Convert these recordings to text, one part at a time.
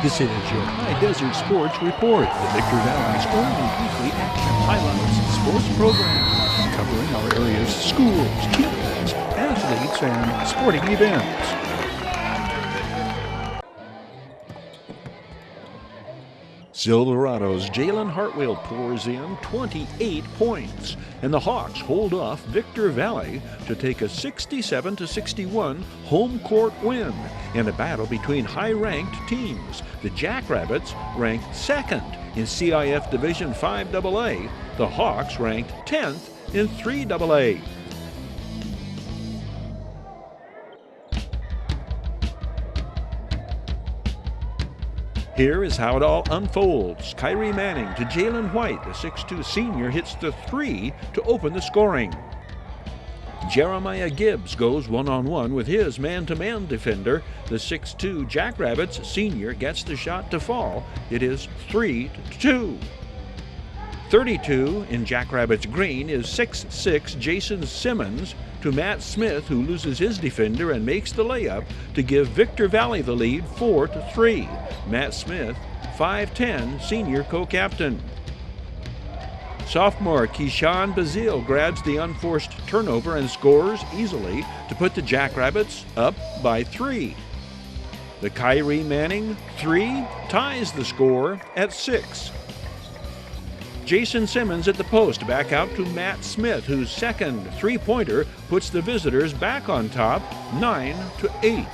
This is your Hdsr Sports Report, the Victor Valley's only weekly action highlights sports program, covering our area's schools, teams, athletes, and sporting events. Silverado's Jalen Hartwell pours in 28 points, and the Hawks hold off Victor Valley to take a 67-61 home court win in a battle between high-ranked teams. The Jackrabbits ranked second in CIF Division 5AA, the Hawks ranked 10th in 3AA. Here is how it all unfolds. Kyrie Manning to Jalen White. The 6'2 senior hits the three to open the scoring. Jeremiah Gibbs goes one-on-one with his man-to-man defender. The 6'2 Jackrabbits senior gets the shot to fall. It is 3-2. 32 in Jackrabbits green is 6'6 Jason Simmons to Matt Smith, who loses his defender and makes the layup to give Victor Valley the lead 4-3. Matt Smith, 5'10 senior co-captain. Sophomore Keyshawn Bazile grabs the unforced turnover and scores easily to put the Jackrabbits up by 3. The Kyrie Manning 3 ties the score at 6. Jason Simmons at the post, back out to Matt Smith, whose second three-pointer puts the visitors back on top, 9-8.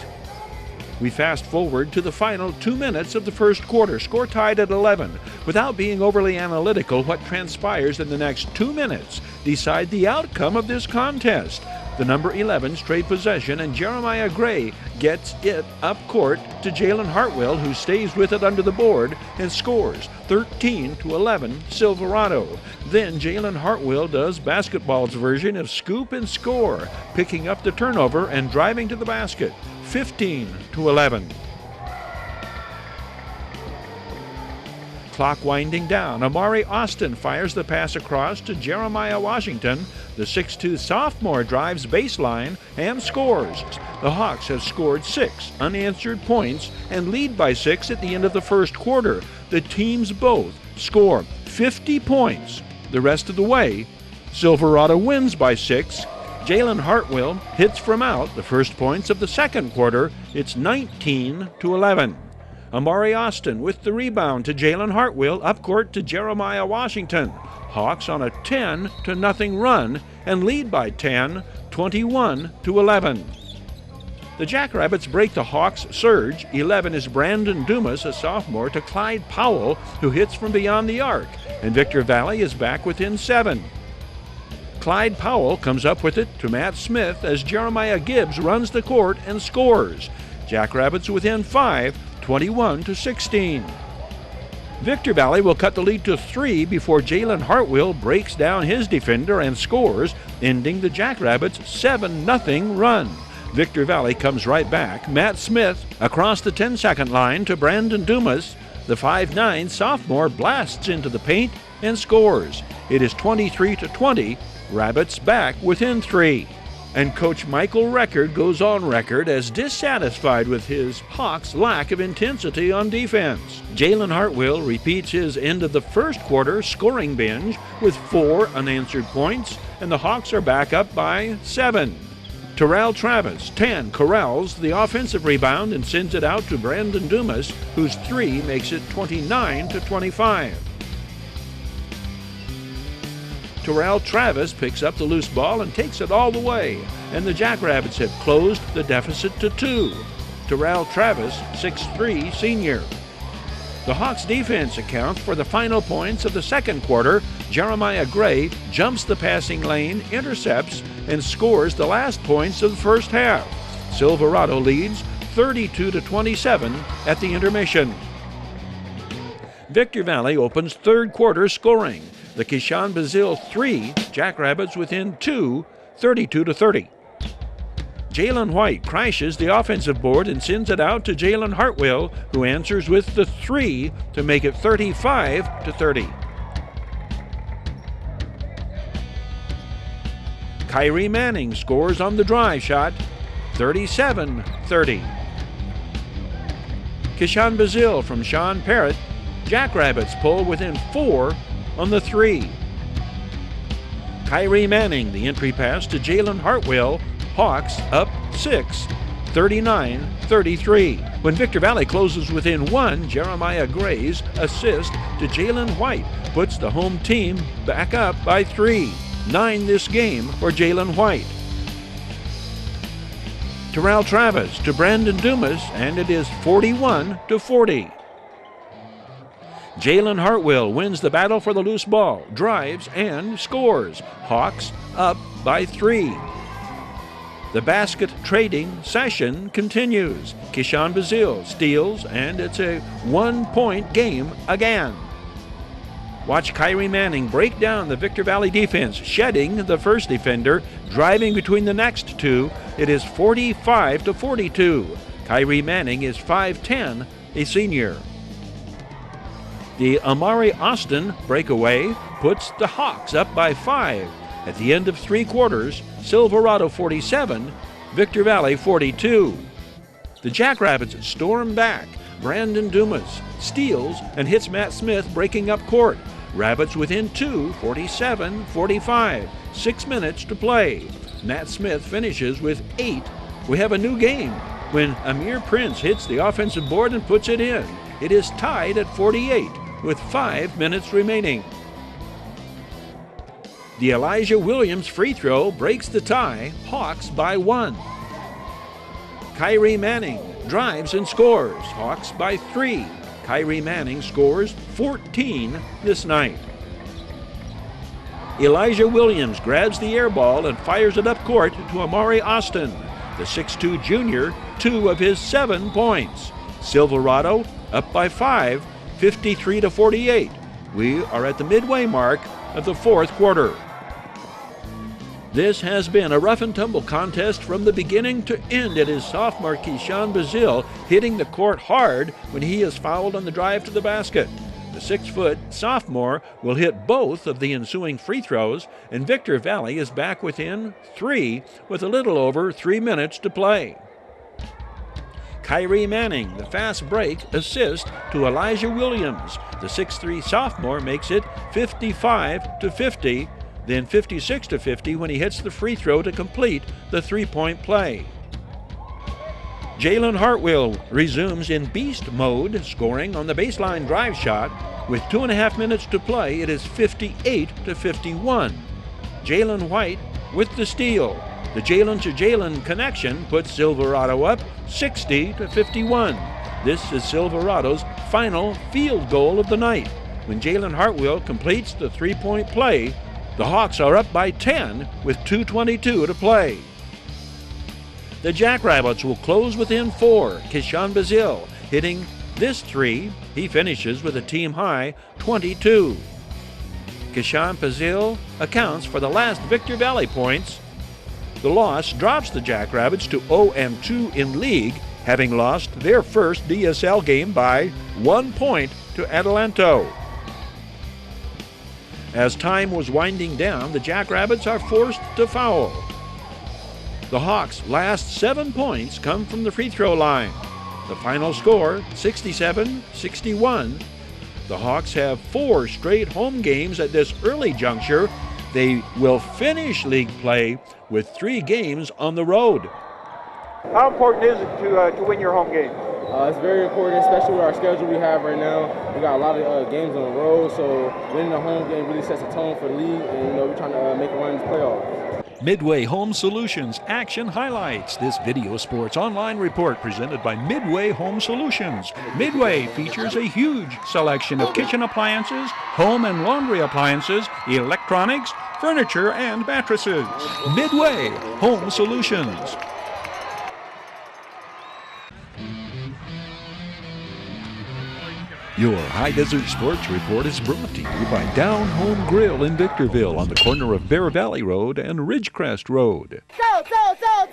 We fast forward to the final 2 minutes of the first quarter, score tied at 11. Without being overly analytical, what transpires in the next 2 minutes decide the outcome of this contest. The number 11 straight possession, and Jeremiah Gray gets it up court to Jalen Hartwell, who stays with it under the board and scores 13-11 Silverado. Then Jalen Hartwell does basketball's version of scoop and score, picking up the turnover and driving to the basket, 15-11. Clock winding down. Amari Austin fires the pass across to Jeremiah Washington. The 6'2 sophomore drives baseline and scores. The Hawks have scored 6 unanswered points and lead by 6 at the end of the first quarter. The teams both score 50 points. The rest of the way, Silverado wins by 6. Jalen Hartwell hits from out the first points of the second quarter. It's 19-11. Amari Austin with the rebound to Jalen Hartwell, up court to Jeremiah Washington. Hawks on a 10-0 run and lead by 10, 21-11. The Jackrabbits break the Hawks' surge. 11 is Brandon Dumas, a sophomore, to Clyde Powell, who hits from beyond the arc, and Victor Valley is back within 7. Clyde Powell comes up with it to Matt Smith as Jeremiah Gibbs runs the court and scores. Jackrabbits within 5, 21-16. Victor Valley will cut the lead to 3 before Jalen Hartwell breaks down his defender and scores, ending the Jackrabbits' 7-0 run. Victor Valley comes right back. Matt Smith across the 10-second line to Brandon Dumas. The 5'9 sophomore blasts into the paint and scores. It is 23-20. Rabbits back within 3. And Coach Michael Record goes on record as dissatisfied with his Hawks' lack of intensity on defense. Jalen Hartwell repeats his end of the first quarter scoring binge with 4 unanswered points, and the Hawks are back up by 7. Terrell Travis, 10, corrals the offensive rebound and sends it out to Brandon Dumas, whose 3 makes it 29-25. Terrell Travis picks up the loose ball and takes it all the way, and the Jackrabbits have closed the deficit to 2. Terrell Travis, 6'3 senior. The Hawks defense accounts for the final points of the second quarter. Jeremiah Gray jumps the passing lane, intercepts, and scores the last points of the first half. Silverado leads 32-27 at the intermission. Victor Valley opens third quarter scoring. The Keyshawn Bazile 3, Jackrabbits within 2, 32-30. Jalen White crashes the offensive board and sends it out to Jalen Hartwell, who answers with the 3 to make it 35-30. Kyrie Manning scores on the drive shot, 37-30. Kishan Bazil from Sean Parrott. Jackrabbits pull within 4 on the 3. Kyrie Manning, the entry pass to Jalen Hartwell. Hawks up 6, 39-33. When Victor Valley closes within 1, Jeremiah Gray's assist to Jalen White puts the home team back up by 3. 9 this game for Jalen White. Terrell Travis to Brandon Dumas, and it is 41-40. Jalen Hartwell wins the battle for the loose ball, drives and scores. Hawks up by 3. The basket trading session continues. Kishan Bazil steals, and it's a 1-point game again. Watch Kyrie Manning break down the Victor Valley defense, shedding the first defender, driving between the next 2. It is 45-42. Kyrie Manning is 5'10", a senior. The Amari Austin breakaway puts the Hawks up by 5. At the end of 3 quarters, Silverado 47, Victor Valley 42. The Jackrabbits storm back. Brandon Dumas steals and hits Matt Smith, breaking up court. Rabbits within 2, 47-45. 6 minutes to play. Matt Smith finishes with 8. We have a new game when Amir Prince hits the offensive board and puts it in. It is tied at 48 with 5 minutes remaining. The Elijah Williams free throw breaks the tie. Hawks by 1. Kyrie Manning drives and scores. Hawks by 3. Kyrie Manning scores 14 this night. Elijah Williams grabs the air ball and fires it up court to Amari Austin. The 6'2 junior, 2 of his 7 points. Silverado up by 5, 53-48. We are at the midway mark of the 4th quarter. This has been a rough and tumble contest from the beginning to end. It is sophomore Kishan Bazil hitting the court hard when he is fouled on the drive to the basket. The 6-foot sophomore will hit both of the ensuing free throws, and Victor Valley is back within 3 with a little over 3 minutes to play. Kyrie Manning, the fast break assist to Elijah Williams. The 6'3 sophomore makes it 55-50. Then 56-50 when he hits the free throw to complete the 3-point play. Jalen Hartwell resumes in beast mode, scoring on the baseline drive shot. With 2.5 minutes to play, it is 58-51. Jalen White with the steal. The Jalen to Jalen connection puts Silverado up 60-51. This is Silverado's final field goal of the night. When Jalen Hartwell completes the 3-point play, the Hawks are up by 10 with 2:22 to play. The Jackrabbits will close within 4. Kishan Bazil hitting this 3. He finishes with a team-high 22. Kishan Bazil accounts for the last Victor Valley points. The loss drops the Jackrabbits to 0-2 in league, having lost their first DSL game by 1 point to Adelanto. As time was winding down, the Jackrabbits are forced to foul. The Hawks' last 7 points come from the free throw line. The final score, 67-61. The Hawks have 4 straight home games at this early juncture. They will finish league play with 3 games on the road. How important is it to win your home game? It's very important, especially with our schedule we have right now. We got a lot of games on the road, so winning a home game really sets a tone for the league, and we're trying to make a run in this playoff. Midway Home Solutions Action Highlights. This video sports online report presented by Midway Home Solutions. Midway features a huge selection of kitchen appliances, home and laundry appliances, electronics, furniture, and mattresses. Midway Home Solutions. Your High Desert Sports Report is brought to you by Down Home Grill in Victorville on the corner of Bear Valley Road and Ridgecrest Road. Go, go, go,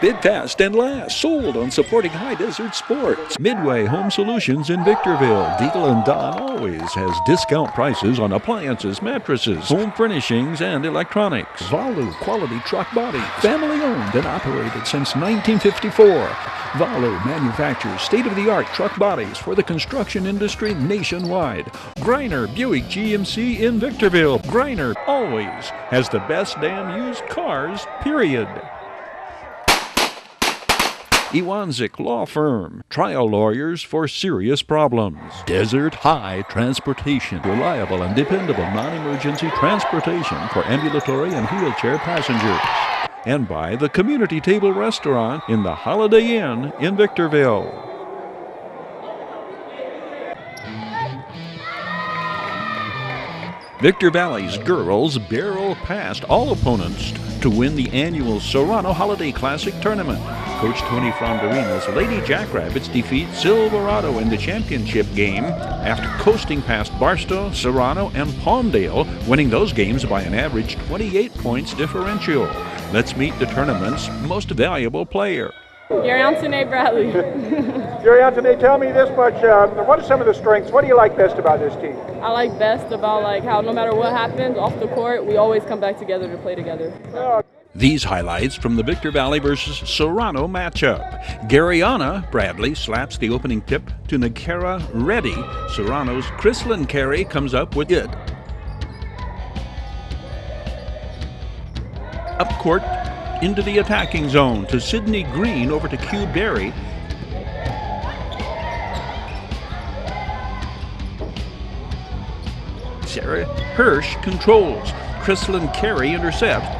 Bid fast and last. Sold on supporting High Desert Sports. Midway Home Solutions in Victorville. Deagle and Don always has discount prices on appliances, mattresses, home furnishings, and electronics. Valu Quality Truck Body. Family owned and operated since 1954. Valu manufactures state-of-the-art truck bodies for the construction industry nationwide. Greiner Buick GMC in Victorville. Greiner always has the best damn used cars, period. Iwanzik Law Firm. Trial lawyers for serious problems. Desert High Transportation. Reliable and dependable non-emergency transportation for ambulatory and wheelchair passengers. And by the Community Table Restaurant in the Holiday Inn in Victorville. Victor Valley's girls barrel past all opponents to win the annual Serrano Holiday Classic Tournament. Coach Tony Fronderina's Lady Jackrabbits defeat Silverado in the championship game after coasting past Barstow, Serrano, and Palmdale, winning those games by an average 28 points differential. Let's meet the tournament's most valuable player. Antone Bradley. Antone, tell me this much. What are some of the strengths? What do you like best about this team? I like best about how no matter what happens off the court, we always come back together to play together. These highlights from the Victor Valley versus Serrano matchup. Garyana Bradley slaps the opening tip to Nakara Reddy. Serrano's Chrislyn Carey comes up with it. Up court into the attacking zone to Sydney Green over to Q Berry. Sarah Hirsch controls. Chrislyn Carey intercepts.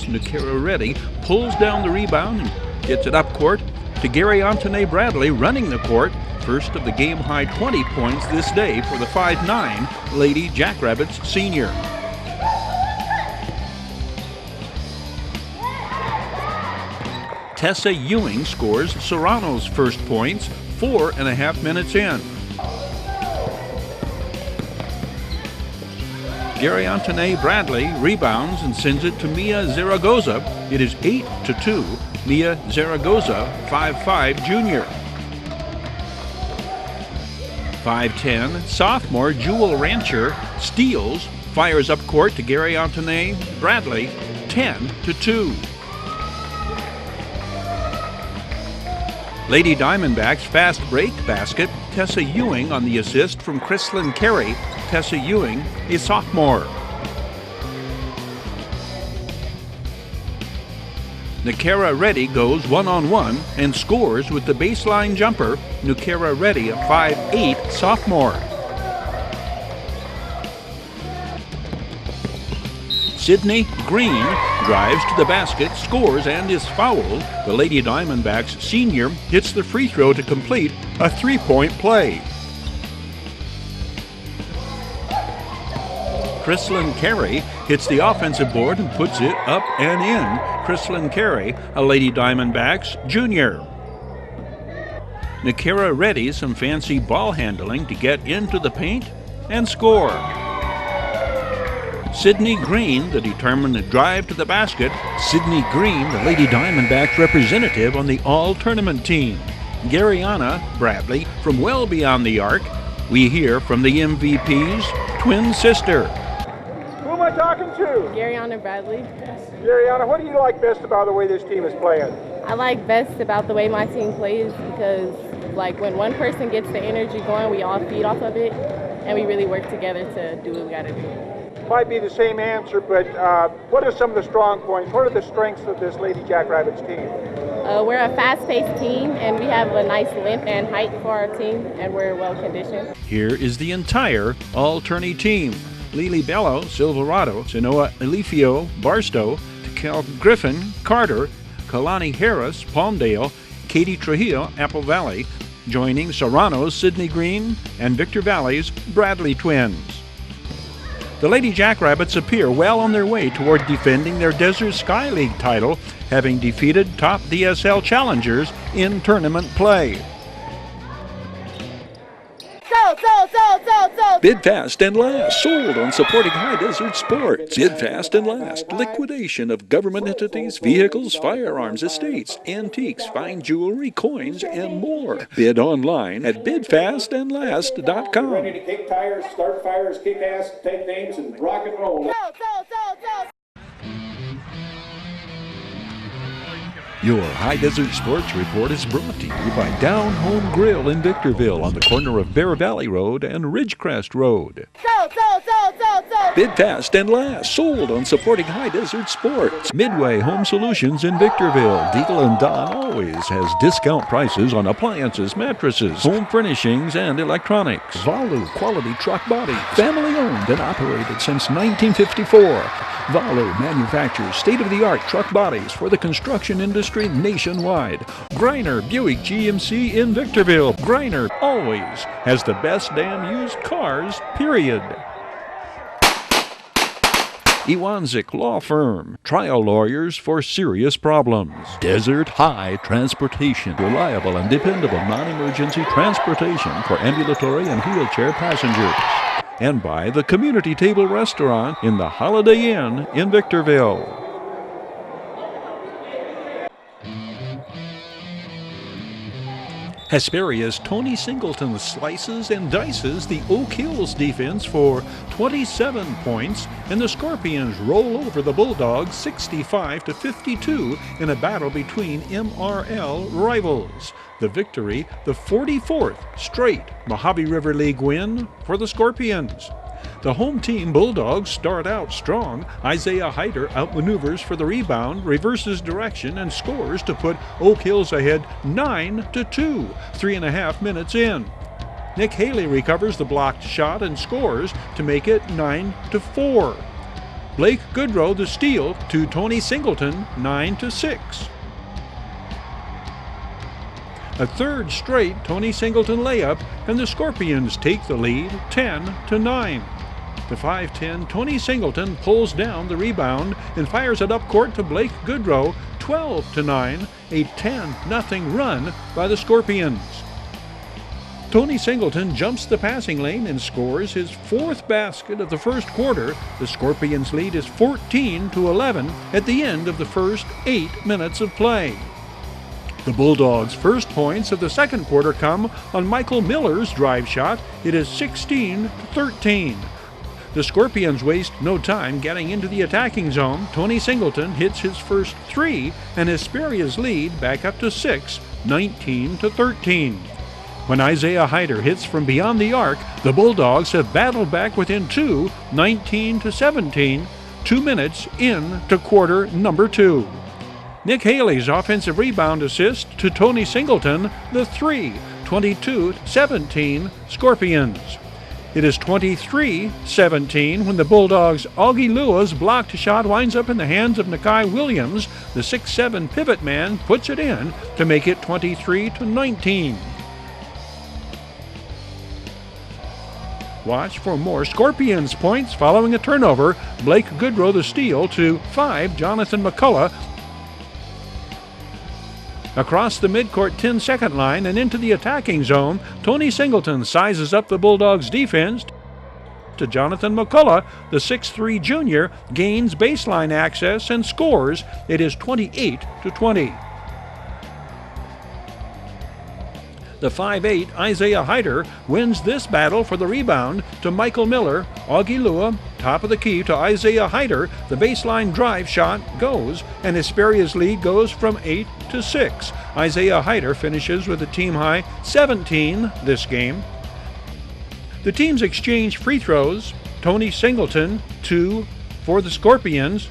Nakara Reddy pulls down the rebound and gets it up court to Gary Antone Bradley running the court. First of the game-high 20 points this day for the 5'9" Lady Jackrabbits senior. Tessa Ewing scores Serrano's first points 4.5 minutes in. Gary Antone Bradley rebounds and sends it to Mia Zaragoza. It is 8-2. Mia Zaragoza, 5'5" junior. 5'10" sophomore Jewel Rancher steals, fires up court to Gary Antone Bradley, 10-2. Lady Diamondbacks fast break basket. Tessa Ewing on the assist from Chrislyn Carey. Tessa Ewing, a sophomore. Nakara Reddy goes one-on-one and scores with the baseline jumper. Nakara Reddy, a 5'8" sophomore. Sydney Green drives to the basket, scores, and is fouled. The Lady Diamondbacks senior hits the free throw to complete a three-point play. Chrislyn Carey hits the offensive board and puts it up and in. Chrislyn Carey, a Lady Diamondbacks junior. Nakara Reddy some fancy ball handling to get into the paint and score. Sydney Green, the determined drive to the basket. Sydney Green, the Lady Diamondbacks representative on the all-tournament team. Garyana Bradley from well beyond the arc. We hear from the MVP's twin sister. Who am I talking to? Garyana Bradley. Garyana, what do you like best about the way this team is playing? I like best about the way my team plays because when one person gets the energy going, we all feed off of it, and we really work together to do what we got to do. Might be the same answer, but what are some of the strong points? What are the strengths of this Lady Jackrabbits team? We're a fast-paced team, and we have a nice length and height for our team, and we're well-conditioned. Here is the entire all-tourney team. Lily Bello, Silverado, Sanoa Elifio, Barstow, Cal Griffin, Carter, Kalani Harris, Palmdale, Katie Trujillo, Apple Valley, joining Serrano's Sydney Green and Victor Valley's Bradley twins. The Lady Jackrabbits appear well on their way toward defending their Desert Sky League title, having defeated top DSL challengers in tournament play. Go Bid fast and last. Sold on supporting High Desert Sports. Bid fast and last. Liquidation of government entities, vehicles, firearms, estates, antiques, fine jewelry, coins, and more. Bid online at bidfastandlast.com. Ready to kick tires, start fires, kick ass, take names, and rock and roll. Your High Desert Sports Report is brought to you by Down Home Grill in Victorville on the corner of Bear Valley Road and Ridgecrest Road. Bid fast and last. Sold on supporting High Desert Sports. Midway Home Solutions in Victorville. Deagle and Don always has discount prices on appliances, mattresses, home furnishings, and electronics. Valu Quality Truck Body. Family owned and operated since 1954. Valu manufactures state-of-the-art truck bodies for the construction industry nationwide. Greiner Buick GMC in Victorville. Greiner always has the best damn used cars, period. Iwanzik Law Firm. Trial lawyers for serious problems. Desert High Transportation. Reliable and dependable non-emergency transportation for ambulatory and wheelchair passengers. And by the Community Table Restaurant in the Holiday Inn in Victorville. Hesperia's Tony Singleton slices and dices the Oak Hills defense for 27 points, and the Scorpions roll over the Bulldogs 65-52 in a battle between MRL rivals. The victory, the 44th straight Mojave River League win for the Scorpions. The home team Bulldogs start out strong. Isaiah Hyder outmaneuvers for the rebound, reverses direction, and scores to put Oak Hills ahead 9-2, 3.5 minutes in. Nick Haley recovers the blocked shot and scores to make it 9-4. Blake Goodrow the steal to Tony Singleton, 9-6. A third straight Tony Singleton layup, and the Scorpions take the lead 10-9. The 5'10 Tony Singleton pulls down the rebound and fires it up court to Blake Goodrow, 12-9, a 10-0 run by the Scorpions. Tony Singleton jumps the passing lane and scores his fourth basket of the first quarter. The Scorpions' lead is 14-11 at the end of the first 8 minutes of play. The Bulldogs' first points of the second quarter come on Michael Miller's drive shot. It is 16-13. The Scorpions waste no time getting into the attacking zone. Tony Singleton hits his first three, and Hesperia's lead back up to 6, 19-13. When Isaiah Hyder hits from beyond the arc, the Bulldogs have battled back within 2, 19-17, 2 minutes into quarter number 2. Nick Haley's offensive rebound assist to Tony Singleton, the 3, 22-17 Scorpions. It is 23-17 when the Bulldogs' Augie Lua's blocked shot winds up in the hands of Nakai Williams. The 6'7 pivot man puts it in to make it 23-19. Watch for more Scorpions points following a turnover. Blake Goodrow the steal to 5 Jonathan McCullough. Across the midcourt 10-second line and into the attacking zone, Tony Singleton sizes up the Bulldogs' defense to Jonathan McCullough. The 6'3 junior gains baseline access and scores. It is 28-20. The 5'8 Isaiah Hyder wins this battle for the rebound to Michael Miller. Augie Lua, top of the key to Isaiah Hyder. The baseline drive shot goes, and Hesperia's lead goes from 8-6. Isaiah Hyder finishes with a team-high 17 this game. The teams exchange free throws. Tony Singleton, 2 for the Scorpions.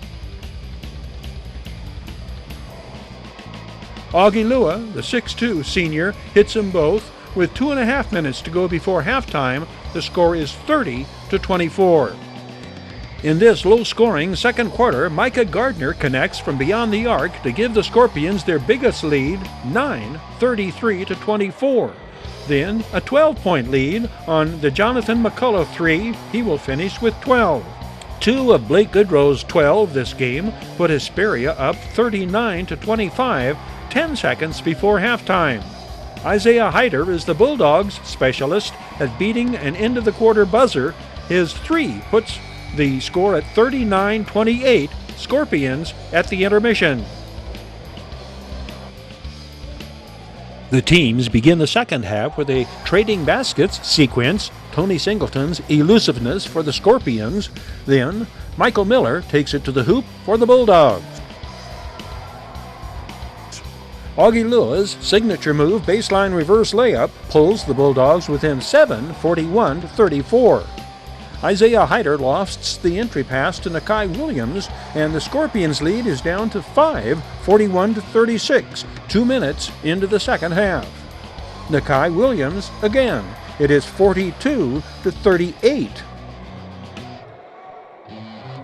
Augie Lua, the 6'2 senior, hits them both. With 2.5 minutes to go before halftime, the score is 30-24. In this low-scoring second quarter, Micah Gardner connects from beyond the arc to give the Scorpions their biggest lead, 33-24. Then a 12-point lead on the Jonathan McCullough 3. He will finish with 12. 2 of Blake Goodrow's 12 this game put Hesperia up 39-25, 10 seconds before halftime. Isaiah Hydr is the Bulldogs' specialist at beating an end-of-the-quarter buzzer. His three puts the score at 39-28, Scorpions at the intermission. The teams begin the second half with a trading baskets sequence. Tony Singleton's elusiveness for the Scorpions. Then Michael Miller takes it to the hoop for the Bulldogs. Augie Lua's signature move, baseline reverse layup, pulls the Bulldogs within 7, 41-34. Isaiah Hydr lofts the entry pass to Nakai Williams, and the Scorpions' lead is down to 5, 41-36, 2 minutes into the second half. Nakai Williams again. It is 42-38.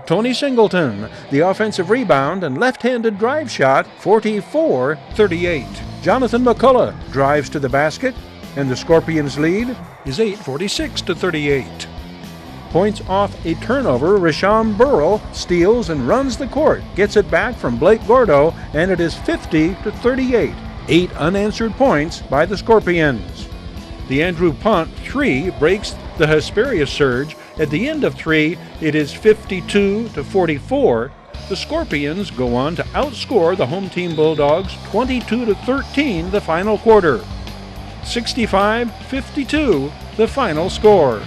Tony Singleton, the offensive rebound and left-handed drive shot, 44-38. Jonathan McCullough drives to the basket, and the Scorpions' lead is 8, 46-38. Points off a turnover, Rashawn Burrell steals and runs the court, gets it back from Blake Gordo, and it is 50-38. 8 unanswered points by the Scorpions. The Andrew Pont 3 breaks the Hesperia surge. At the end of 3, it is 52-44. The Scorpions go on to outscore the home team Bulldogs 22-13 the final quarter. 65-52 the final score.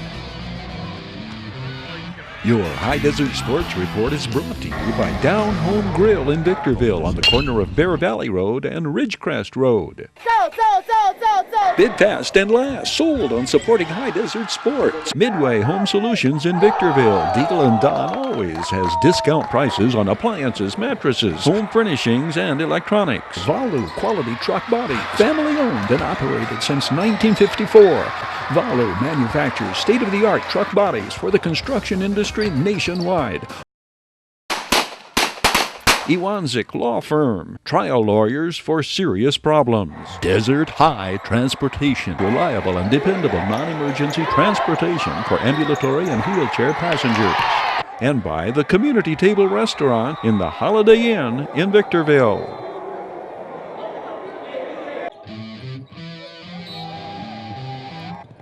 Your High Desert Sports Report is brought to you by Down Home Grill in Victorville on the corner of Bear Valley Road and Ridgecrest Road. Sold. Bid fast and last. Sold on supporting High Desert Sports. Midway Home Solutions in Victorville. Deagle & Don always has discount prices on appliances, mattresses, home furnishings, and electronics. Valu Quality Truck Body. Family owned and operated since 1954. Valu manufactures state-of-the-art truck bodies for the construction industry nationwide. Iwanzik Law Firm. Trial lawyers for serious problems. Desert High Transportation. Reliable and dependable non-emergency transportation for ambulatory and wheelchair passengers. And by the Community Table Restaurant in the Holiday Inn in Victorville.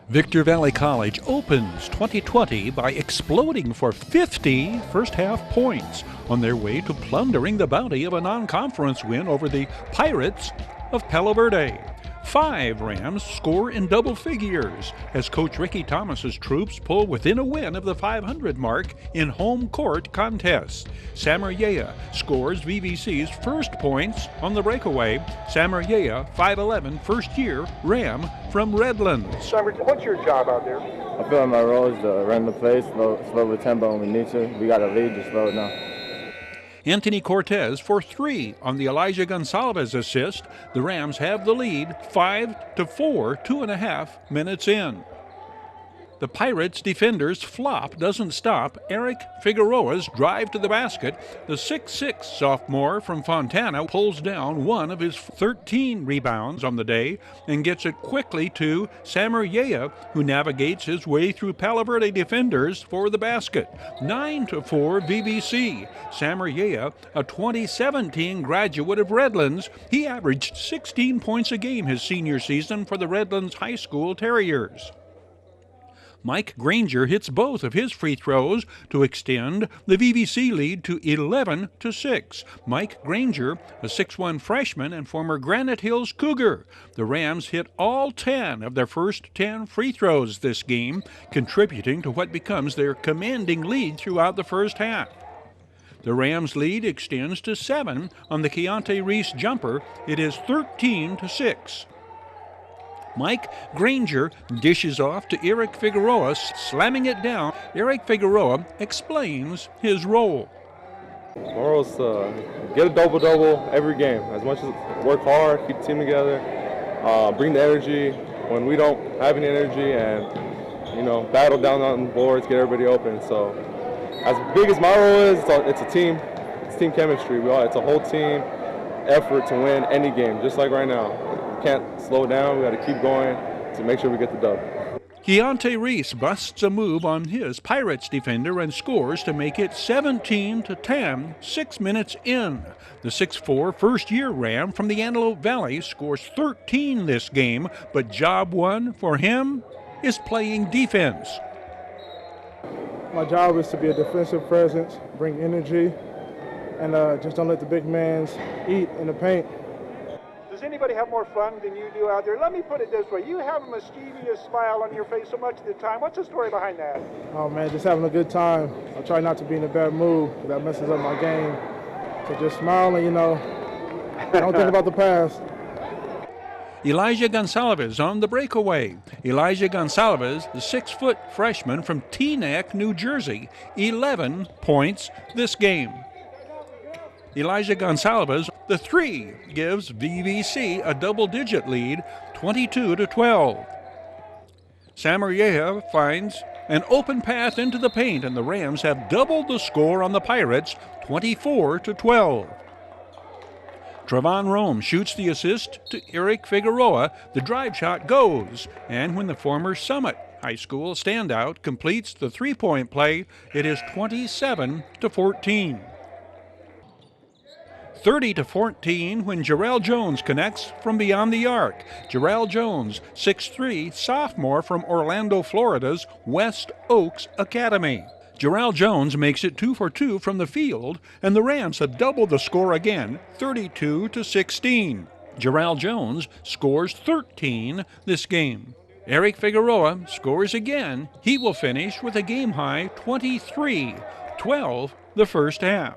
Victor Valley College opens 2020 by exploding for 50 first-half points on their way to plundering the bounty of a non-conference win over the Pirates of Palo Verde. 5 Rams score in double figures as Coach Ricky Thomas's troops pull within a win of the 500 mark in home court contests. Samaryeya scores VVC's first points on the breakaway. Samaryeya, 5'11", first-year Ram from Redlands. Summer, what's your job out there? I feel like my role is to run the play, slow the tempo when we need to. We got a lead, just slow it down. Anthony Cortez for 3 on the Elijah Gonsalves assist. The Rams have the lead 5-4, 2.5 minutes in. The Pirates' defenders' flop doesn't stop Eric Figueroa's drive to the basket. The 6'6" sophomore from Fontana pulls down one of his 13 rebounds on the day and gets it quickly to Samaryeya, who navigates his way through Palo Verde defenders for the basket. 9-4 VBC. Samaryeya, a 2017 graduate of Redlands, he averaged 16 points a game his senior season for the Redlands High School Terriers. Mike Granger hits both of his free throws to extend the VVC lead to 11-6. Mike Granger, a 6'1" freshman and former Granite Hills Cougar. The Rams hit all 10 of their first 10 free throws this game, contributing to what becomes their commanding lead throughout the first half. The Rams' lead extends to 7 on the Keontae Reese jumper. It is 13-6. Mike Granger dishes off to Eric Figueroa, slamming it down. Eric Figueroa explains his role. My role is to get a double-double every game. As much as work hard, keep the team together, bring the energy when we don't have any energy, and battle down on the boards, get everybody open. So as big as my role is, it's a team. It's team chemistry. It's a whole team effort to win any game, just like right now. Can't slow down. We got to keep going to make sure we get the dub. Keontae Reese busts a move on his Pirates defender and scores to make it 17-10, 6 minutes in. The 6'4" first-year Ram from the Antelope Valley scores 13 this game, but job one for him is playing defense. My job is to be a defensive presence, bring energy, and just don't let the big mans eat in the paint. Does anybody have more fun than you do out there? Let me put it this way. You have a mischievous smile on your face so much of the time. What's the story behind that? Oh, man, just having a good time. I try not to be in a bad mood. That messes up my game. So just smile and, don't think about the past. Elijah Gonsalves on the breakaway. Elijah Gonsalves, the 6-foot freshman from Teaneck, New Jersey, 11 points this game. Elijah Gonsalves, the 3, gives VVC a double-digit lead, 22-12. Samarieh finds an open path into the paint, and the Rams have doubled the score on the Pirates, 24-12. Trevon Rome shoots the assist to Eric Figueroa. The drive shot goes, and when the former Summit High School standout completes the three-point play, it is 27-14. 30-14 when Jarrell Jones connects from beyond the arc. Jarrell Jones, 6'3", sophomore from Orlando, Florida's West Oaks Academy. Jarrell Jones makes it 2 for 2 from the field, and the Rams have doubled the score again, 32-16. Jarrell Jones scores 13 this game. Eric Figueroa scores again. He will finish with a game-high 23-12 the first half.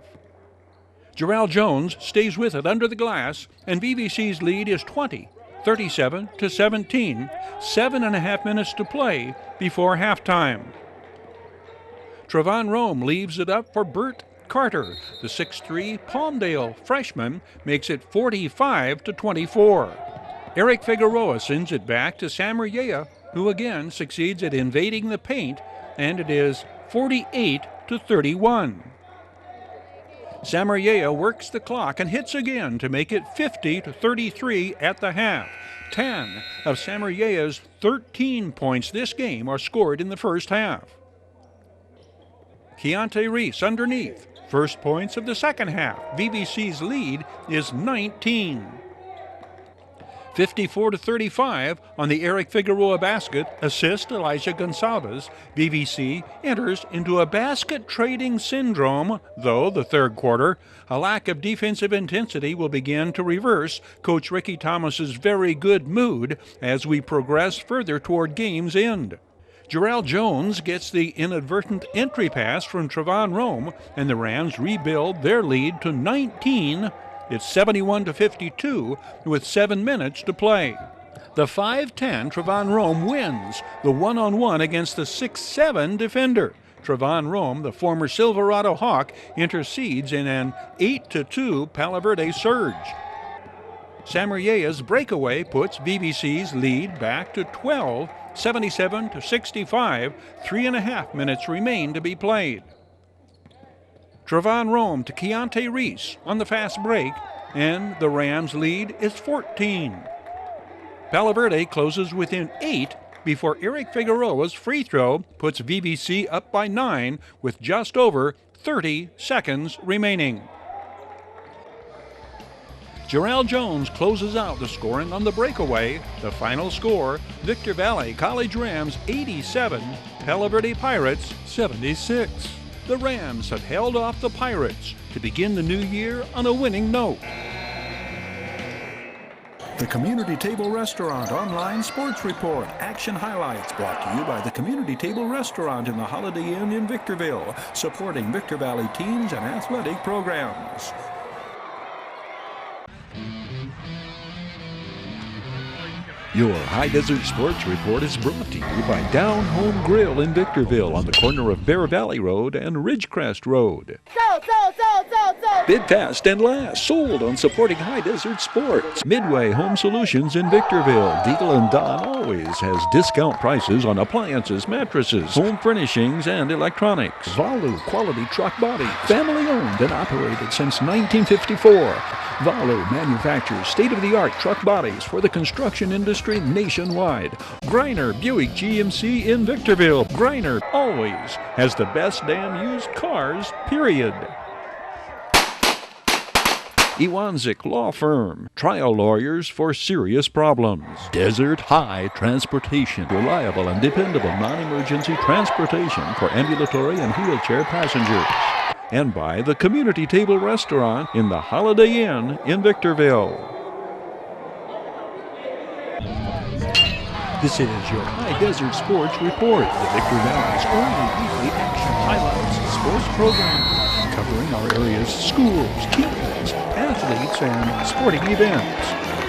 Jarrell Jones stays with it under the glass, and VVC's lead is 20, 37-17, 7.5 minutes to play before halftime. Trevon Rome leaves it up for Bert Carter. The 6'3" Palmdale freshman makes it 45-24. Eric Figueroa sends it back to Samarieh, who again succeeds at invading the paint, and it is 48-31. Samarieh works the clock and hits again to make it 50-33 at the half. 10 of Samarieh's 13 points this game are scored in the first half. Keontae Reese underneath. First points of the second half. VVC's lead is 19. 54-35 on the Eric Figueroa basket. Assist Elijah Gonsalves. VVC enters into a basket trading syndrome, though the third quarter, a lack of defensive intensity will begin to reverse Coach Ricky Thomas's very good mood as we progress further toward game's end. Jarrell Jones gets the inadvertent entry pass from Trevon Rome, and the Rams rebuild their lead to 19. It's 71-52 with 7 minutes to play. The 5'10" Trevon Rome wins the one-on-one against the 6'7" defender. Trevon Rome, the former Silverado Hawk, intercedes in an 8-2 Palo Verde surge. Samarieh's breakaway puts VVC's lead back to 12, 77-65. 3.5 minutes remain to be played. Trevon Rome to Keontae Reese on the fast break, and the Rams' lead is 14. Palo Verde closes within 8 before Eric Figueroa's free throw puts VVC up by 9 with just over 30 seconds remaining. Jarrell Jones closes out the scoring on the breakaway. The final score, Victor Valley College Rams 87, Palo Verde Pirates 76. The Rams have held off the Pirates to begin the new year on a winning note. The Community Table Restaurant Online Sports Report. Action highlights brought to you by the Community Table Restaurant in the Holiday Inn in Victorville, supporting Victor Valley teams and athletic programs. Your High Desert Sports Report is brought to you by Down Home Grill in Victorville on the corner of Bear Valley Road and Ridgecrest Road. So, Bid fast and last. Sold on supporting High Desert Sports. Midway Home Solutions in Victorville. Deagle and Don always has discount prices on appliances, mattresses, home furnishings, and electronics. Valu Quality Truck Body. Family owned and operated since 1954. Valu manufactures state-of-the-art truck bodies for the construction industry nationwide. Greiner Buick GMC in Victorville. Greiner always has the best damn used cars, period. Iwanzik Law Firm. Trial lawyers for serious problems. Desert High Transportation. Reliable and dependable non-emergency transportation for ambulatory and wheelchair passengers. And by the Community Table Restaurant in the Holiday Inn in Victorville. This is your High Desert Sports Report, the Victor Valley's only weekly action highlights sports program, covering our area's schools, teams, athletes, and sporting events.